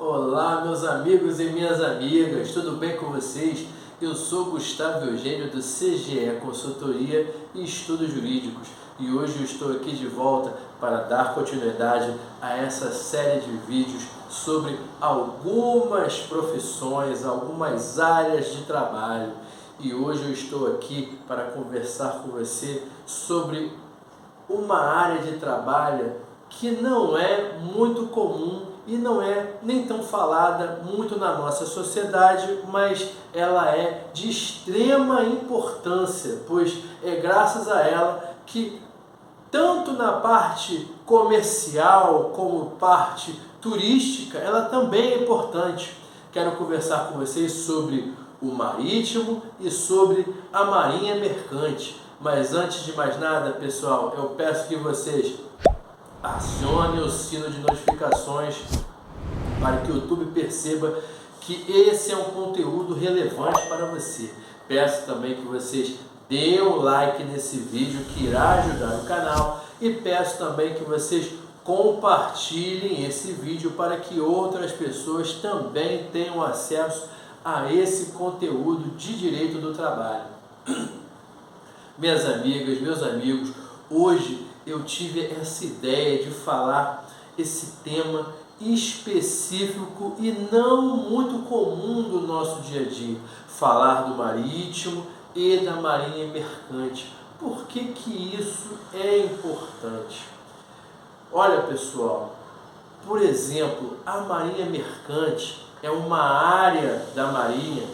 Olá, meus amigos e minhas amigas, tudo bem com vocês? Eu sou Gustavo Eugênio do CGE Consultoria e Estudos Jurídicos e hoje eu estou aqui de volta para dar continuidade a essa série de vídeos sobre algumas profissões, algumas áreas de trabalho. E hoje eu estou aqui para conversar com você sobre uma área de trabalho que não é muito comum e não é nem tão falada muito na nossa sociedade, mas ela é de extrema importância, pois é graças a ela que tanto na parte comercial como parte turística, ela também é importante. Quero conversar com vocês sobre o marítimo e sobre a marinha mercante. Mas antes de mais nada, pessoal, eu peço que vocês acionem o sino de notificações para que o YouTube perceba que esse é um conteúdo relevante para você. Peço também que vocês deem um like nesse vídeo que irá ajudar o canal e peço também que vocês compartilhem esse vídeo para que outras pessoas também tenham acesso a esse conteúdo de direito do trabalho. Minhas amigas, meus amigos, hoje eu tive essa ideia de falar esse tema específico e não muito comum do nosso dia a dia, falar do marítimo e da marinha mercante. Por que que isso é importante? Olha, pessoal, por exemplo, a marinha mercante é uma área da marinha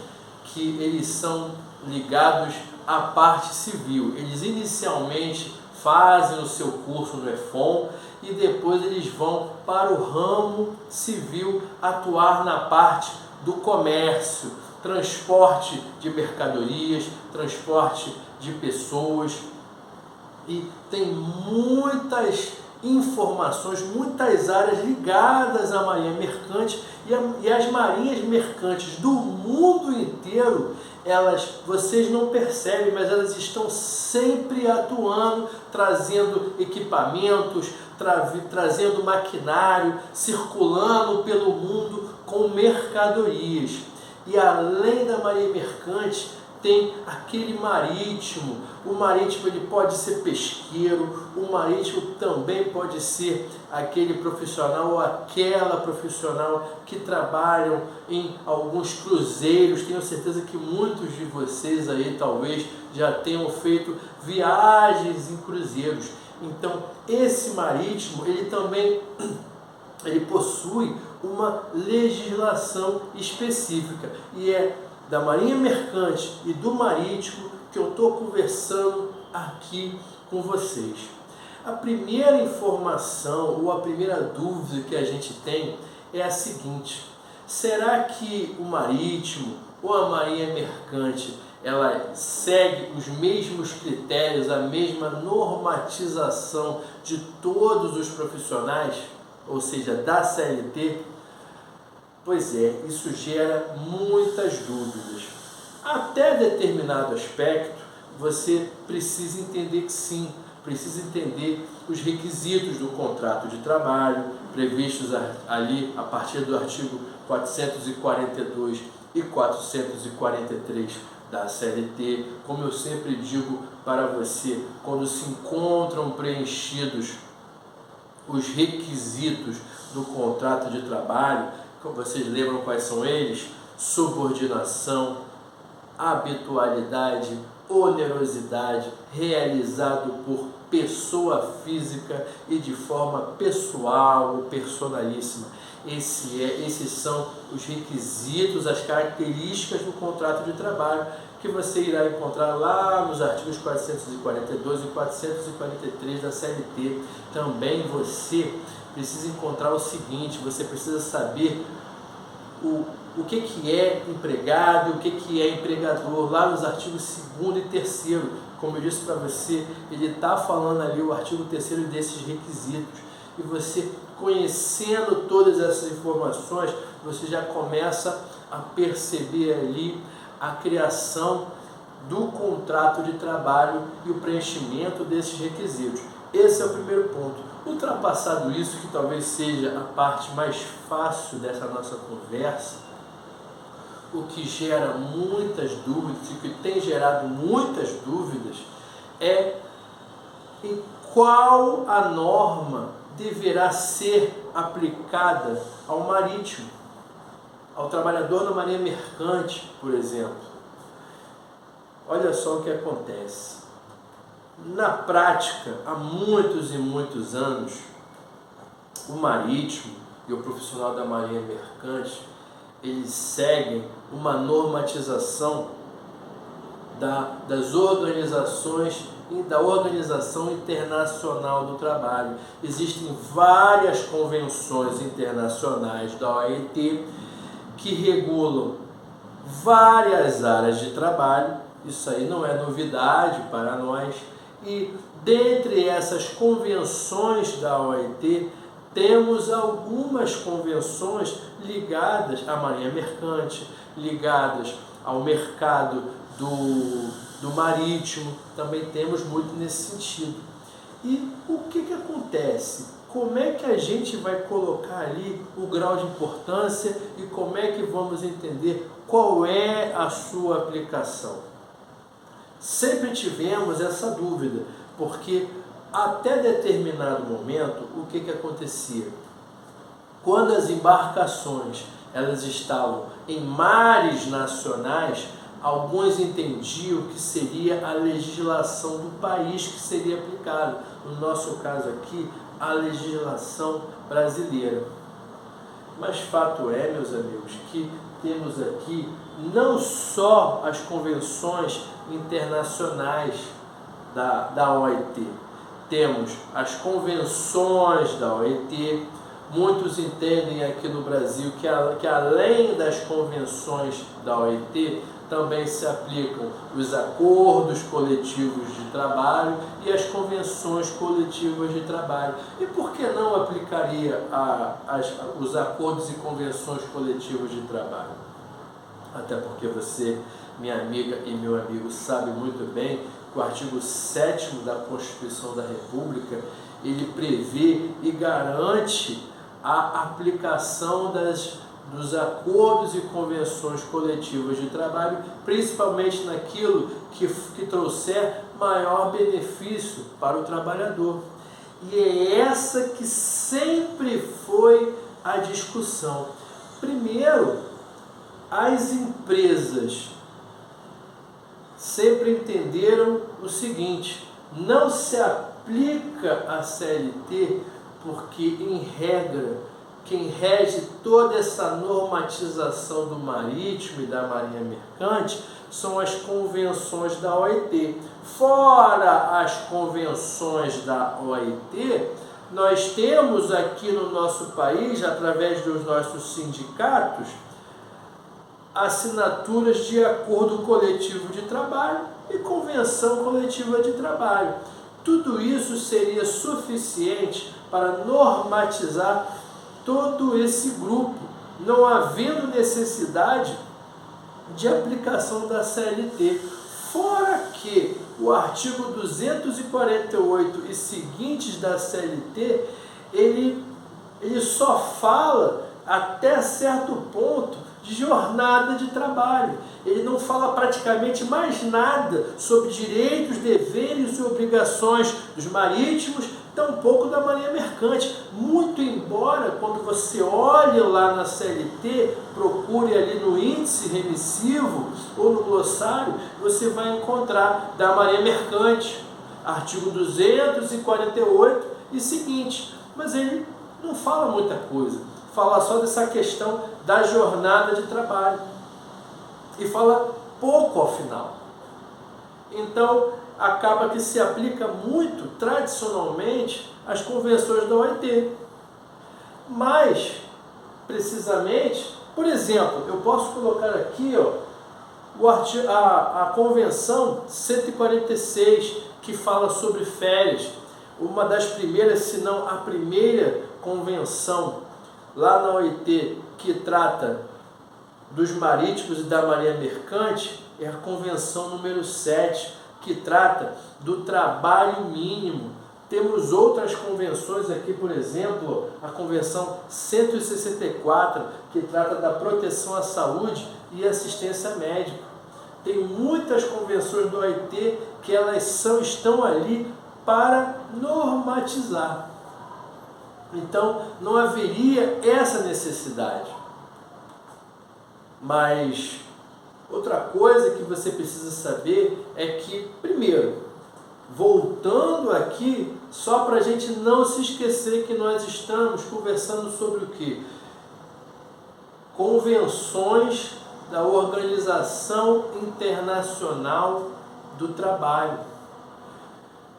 que eles são ligados à parte civil. Eles inicialmente fazem o seu curso no EFON e depois eles vão para o ramo civil atuar na parte do comércio, transporte de mercadorias, transporte de pessoas, e tem muitas informações, muitas áreas ligadas à marinha mercante e as marinhas mercantes do mundo inteiro, vocês não percebem, mas elas estão sempre atuando, trazendo equipamentos, trazendo maquinário, circulando pelo mundo com mercadorias. E além da marinha mercante, tem aquele marítimo. O marítimo ele pode ser pesqueiro, o marítimo também pode ser aquele profissional ou aquela profissional que trabalham em alguns cruzeiros. Tenho certeza que muitos de vocês aí talvez já tenham feito viagens em cruzeiros. Então esse marítimo ele também possui uma legislação específica e é da marinha mercante e do marítimo que eu estou conversando aqui com vocês. A primeira informação ou a primeira dúvida que a gente tem é a seguinte: será que o marítimo ou a marinha mercante ela segue os mesmos critérios, a mesma normatização de todos os profissionais, ou seja, da CLT? Pois é, isso gera muitas dúvidas. Até determinado aspecto, você precisa entender que sim, precisa entender os requisitos do contrato de trabalho, previstos ali a partir do artigo 442 e 443 da CLT. Como eu sempre digo para você, quando se encontram preenchidos os requisitos do contrato de trabalho, vocês lembram quais são eles? Subordinação, habitualidade, onerosidade, realizado por pessoa física e de forma pessoal ou personalíssima. Esses são os requisitos, as características do contrato de trabalho que você irá encontrar lá nos artigos 442 e 443 da CLT. Também você precisa encontrar o seguinte: você precisa saber o que é empregado e o que é empregador, lá nos artigos 2º e 3º. Como eu disse para você, ele está falando ali o artigo 3º desses requisitos. E você, conhecendo todas essas informações, você já começa a perceber ali a criação do contrato de trabalho e o preenchimento desses requisitos. Esse é o primeiro ponto. Ultrapassado isso, que talvez seja a parte mais fácil dessa nossa conversa, o que gera muitas dúvidas e que tem gerado muitas dúvidas é em qual a norma deverá ser aplicada ao marítimo, ao trabalhador na marinha mercante, por exemplo. Olha só o que acontece. Na prática, há muitos e muitos anos, o marítimo e o profissional da marinha mercante, eles seguem uma normatização das organizações e da Organização Internacional do Trabalho. Existem várias convenções internacionais da OIT que regulam várias áreas de trabalho. Isso aí não é novidade para nós. E dentre essas convenções da OIT, temos algumas convenções ligadas à marinha mercante, ligadas ao mercado do marítimo, também temos muito nesse sentido. E o que acontece? Como é que a gente vai colocar ali o grau de importância e como é que vamos entender qual é a sua aplicação? Sempre tivemos essa dúvida, porque até determinado momento, o que acontecia? Quando as embarcações elas estavam em mares nacionais, alguns entendiam que seria a legislação do país que seria aplicada. No nosso caso aqui, a legislação brasileira. Mas fato é, meus amigos, que temos aqui não só as convenções internacionais da OIT, temos as convenções da OIT. Muitos entendem aqui no Brasil que além das convenções da OIT, também se aplicam os acordos coletivos de trabalho e as convenções coletivas de trabalho. E por que não aplicaria os acordos e convenções coletivas de trabalho? Até porque você, minha amiga e meu amigo, sabe muito bem que o artigo 7º da Constituição da República, ele prevê e garante a aplicação dos acordos e convenções coletivas de trabalho, principalmente naquilo que trouxer maior benefício para o trabalhador. E é essa que sempre foi a discussão. Primeiro, as empresas sempre entenderam o seguinte: não se aplica a CLT porque, em regra, quem rege toda essa normatização do marítimo e da marinha mercante são as convenções da OIT. Fora as convenções da OIT, nós temos aqui no nosso país, através dos nossos sindicatos, assinaturas de acordo coletivo de trabalho e convenção coletiva de trabalho. Tudo isso seria suficiente para normatizar todo esse grupo, não havendo necessidade de aplicação da CLT. Fora que o artigo 248 e seguintes da CLT, ele só fala até certo ponto de jornada de trabalho. Ele não fala praticamente mais nada sobre direitos, deveres e obrigações dos marítimos, tampouco da marinha mercante. Muito embora, quando você olhe lá na CLT, procure ali no índice remissivo ou no glossário, você vai encontrar da marinha mercante, artigo 248 e seguinte. Mas ele não fala muita coisa, fala só dessa questão da jornada de trabalho e fala pouco ao final. Então, acaba que se aplica muito, tradicionalmente, as convenções da OIT. Mas, precisamente, por exemplo, eu posso colocar aqui a Convenção 146, que fala sobre férias. Uma das primeiras, se não a primeira convenção lá na OIT que trata dos marítimos e da marinha mercante é a Convenção número 7, que trata do trabalho mínimo Temos outras convenções aqui, por exemplo, a Convenção 164, que trata da proteção à saúde e assistência médica. Tem muitas convenções do OIT que elas estão ali para normatizar. Então, não haveria essa necessidade. Mas outra coisa que você precisa saber é que, primeiro, voltando aqui, só para a gente não se esquecer que nós estamos conversando sobre o quê? Convenções da Organização Internacional do Trabalho.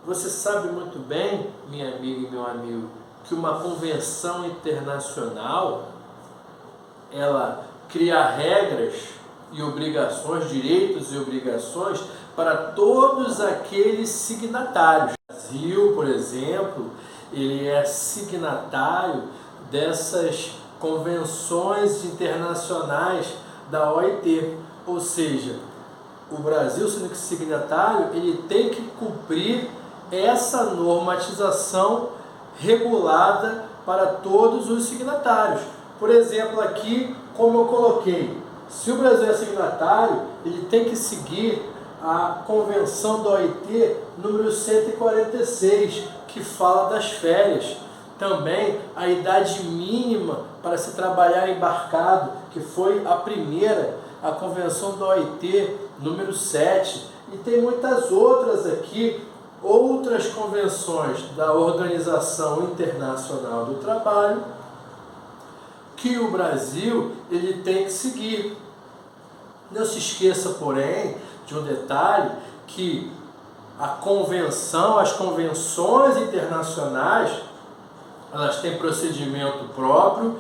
Você sabe muito bem, minha amiga e meu amigo, que uma convenção internacional, ela cria regras e obrigações, direitos e obrigações para todos aqueles signatários. O Brasil, por exemplo, ele é signatário dessas convenções internacionais da OIT, ou seja, o Brasil, sendo que signatário, ele tem que cumprir essa normatização regulada para todos os signatários. Por exemplo, aqui, como eu coloquei, se o Brasil é signatário, ele tem que seguir a Convenção da OIT número 146, que fala das férias. Também a idade mínima para se trabalhar embarcado, que foi a primeira, a Convenção da OIT número 7. E tem muitas outras aqui, outras convenções da Organização Internacional do Trabalho, que o Brasil ele tem que seguir. Não se esqueça, porém, de um detalhe, que a convenção, as convenções internacionais, elas têm procedimento próprio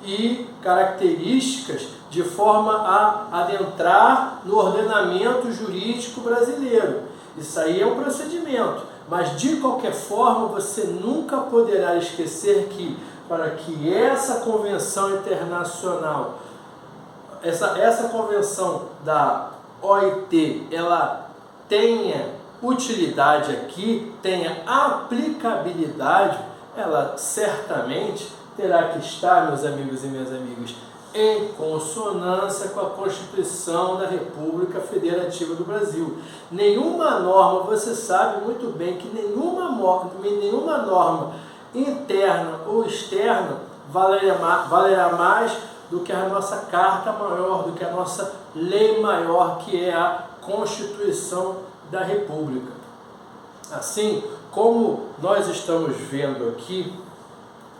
e características de forma a adentrar no ordenamento jurídico brasileiro. Isso aí é um procedimento, mas de qualquer forma você nunca poderá esquecer que para que essa convenção internacional, essa convenção da OIT, ela tenha utilidade aqui, tenha aplicabilidade, ela certamente terá que estar, meus amigos e minhas amigas, em consonância com a Constituição da República Federativa do Brasil. Nenhuma norma, você sabe muito bem que nenhuma norma interna ou externa valerá mais do que a nossa carta maior, do que a nossa lei maior, que é a Constituição da República. Assim, como nós estamos vendo aqui,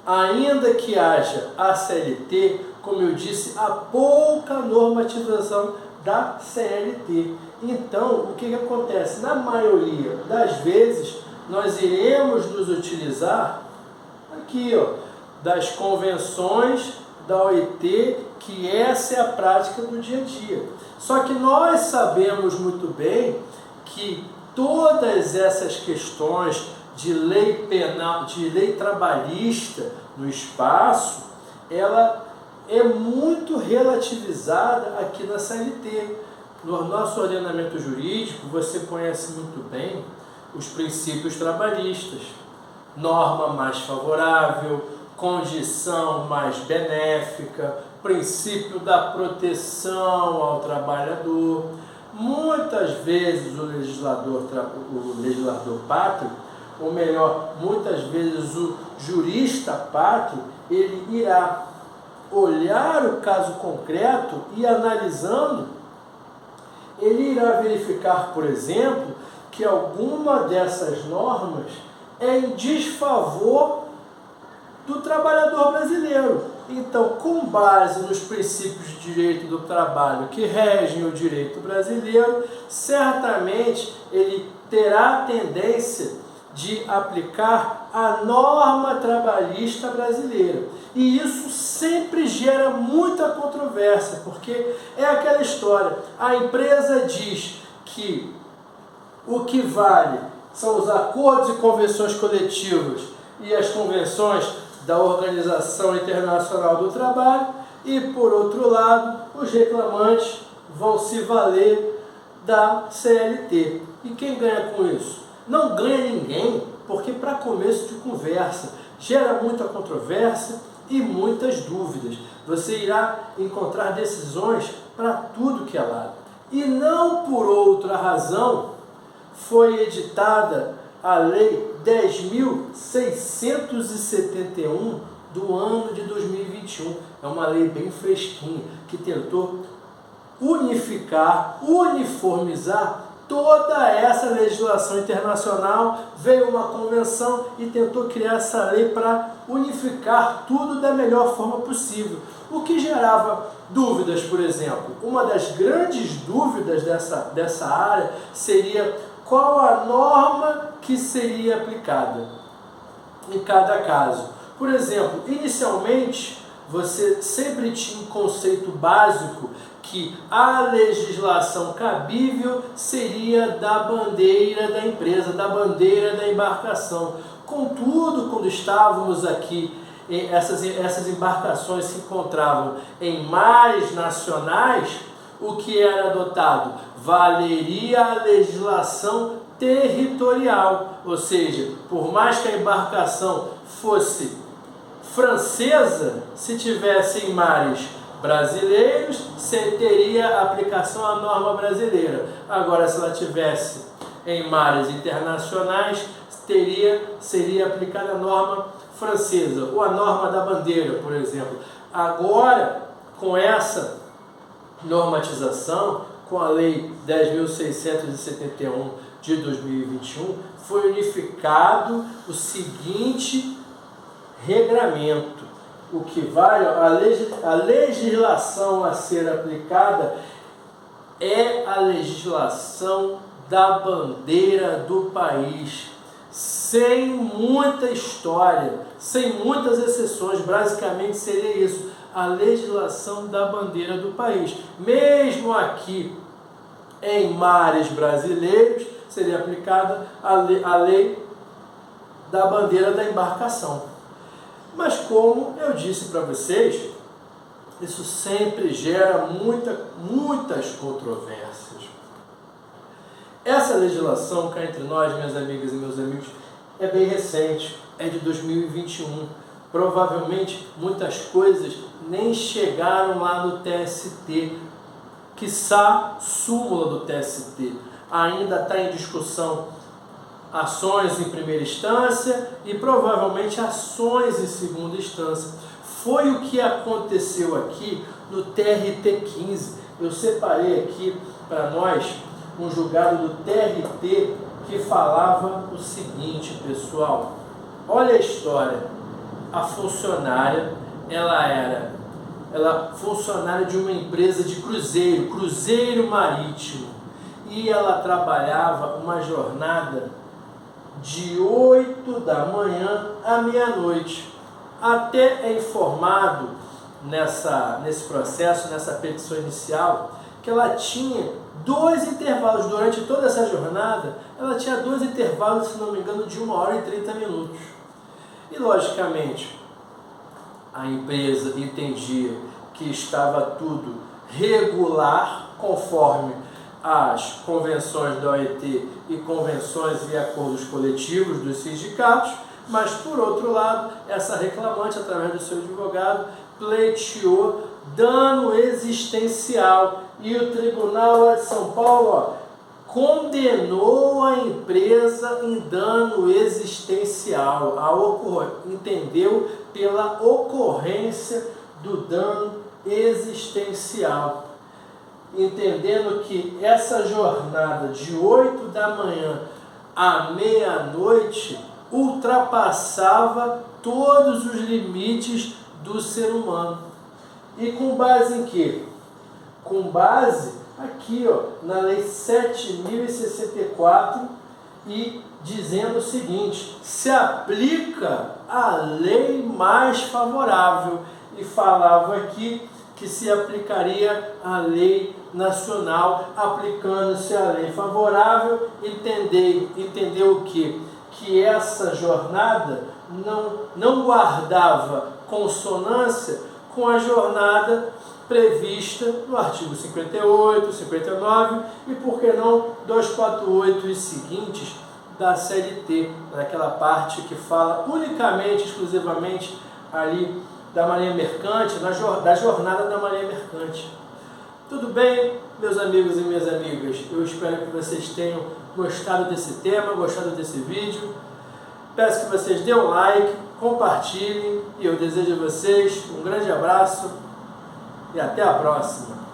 ainda que haja a CLT, como eu disse, há pouca normatização da CLT. Então, o que acontece? Na maioria das vezes, nós iremos nos utilizar aqui, das convenções da OIT, que essa é a prática do dia a dia. Só que nós sabemos muito bem que todas essas questões de lei penal, de lei trabalhista no espaço, ela é muito relativizada aqui na CLT. No nosso ordenamento jurídico, você conhece muito bem os princípios trabalhistas: norma mais favorável, condição mais benéfica, princípio da proteção ao trabalhador. Muitas vezes o legislador pátrio, ou melhor, muitas vezes o jurista pátrio, ele irá olhar o caso concreto e, analisando, ele irá verificar, por exemplo, que alguma dessas normas é em desfavor do trabalhador brasileiro. Então, com base nos princípios de direito do trabalho que regem o direito brasileiro, certamente ele terá a tendência de aplicar a norma trabalhista brasileira. E isso sempre gera muita controvérsia, porque é aquela história: a empresa diz que o que vale são os acordos e convenções coletivas e as convenções da Organização Internacional do Trabalho, e, por outro lado, os reclamantes vão se valer da CLT. E quem ganha com isso? Não ganha ninguém. porque para começo de conversa, gera muita controvérsia e muitas dúvidas. Você irá encontrar decisões para tudo que é lado. E não por outra razão foi editada a Lei 10.671 do ano de 2021. É uma lei bem fresquinha, que tentou uniformizar toda essa legislação internacional. Veio uma convenção e tentou criar essa lei para unificar tudo da melhor forma possível. O que gerava dúvidas, por exemplo. Uma das grandes dúvidas dessa área seria qual a norma que seria aplicada em cada caso. Por exemplo, inicialmente, você sempre tinha um conceito básico que a legislação cabível seria da bandeira da empresa, da bandeira da embarcação. Contudo, quando estávamos aqui, essas embarcações se encontravam em mares nacionais, o que era adotado? Valeria a legislação territorial, ou seja, por mais que a embarcação fosse francesa, se tivesse em mares brasileiros, teria aplicação à norma brasileira. Agora, se ela tivesse em mares internacionais, seria aplicada a norma francesa, ou a norma da bandeira, por exemplo. Agora, com essa normatização, com a Lei 10.671 de 2021, foi unificado o seguinte regramento. O que vale, a legislação a ser aplicada é a legislação da bandeira do país, sem muita história, sem muitas exceções. Basicamente seria isso, a legislação da bandeira do país. Mesmo aqui em mares brasileiros, seria aplicada a lei da bandeira da embarcação. Mas como eu disse para vocês, isso sempre gera muitas controvérsias. Essa legislação, cá entre nós, minhas amigas e meus amigos, é bem recente, é de 2021. Provavelmente muitas coisas nem chegaram lá no TST, quiçá súmula do TST. Ainda está em discussão ações em primeira instância e provavelmente ações em segunda instância. Foi o que aconteceu aqui no TRT-15. Eu separei aqui para nós um julgado do TRT que falava o seguinte, pessoal. Olha a história. A funcionária, ela era funcionária de uma empresa de cruzeiro marítimo, e ela trabalhava uma jornada de 8 da manhã à meia-noite. Até é informado nesse processo, nessa petição inicial, que ela tinha 2 intervalos durante toda essa jornada. Ela tinha 2 intervalos, se não me engano, de 1 hora e 30 minutos. E logicamente a empresa entendia que estava tudo regular, conforme as convenções da OIT e convenções e acordos coletivos dos sindicatos, mas por outro lado, essa reclamante, através do seu advogado, pleiteou dano existencial, e o Tribunal de São Paulo condenou a empresa em dano existencial, entendeu pela ocorrência do dano existencial, entendendo que essa jornada de 8 da manhã à meia-noite ultrapassava todos os limites do ser humano. E com base em quê? Com base aqui, na Lei 7.064, e dizendo o seguinte: se aplica a lei mais favorável, e falava aqui que se aplicaria a lei nacional. Aplicando-se a lei favorável, entendeu o quê? Que essa jornada não guardava consonância com a jornada prevista no artigo 58, 59 e, por que não, 248 e seguintes da CLT, daquela parte que fala unicamente, exclusivamente ali da Marinha Mercante, da jornada da Marinha Mercante. Tudo bem, meus amigos e minhas amigas? Eu espero que vocês tenham gostado desse tema, gostado desse vídeo. Peço que vocês dêem um like, compartilhem e eu desejo a vocês um grande abraço e até a próxima.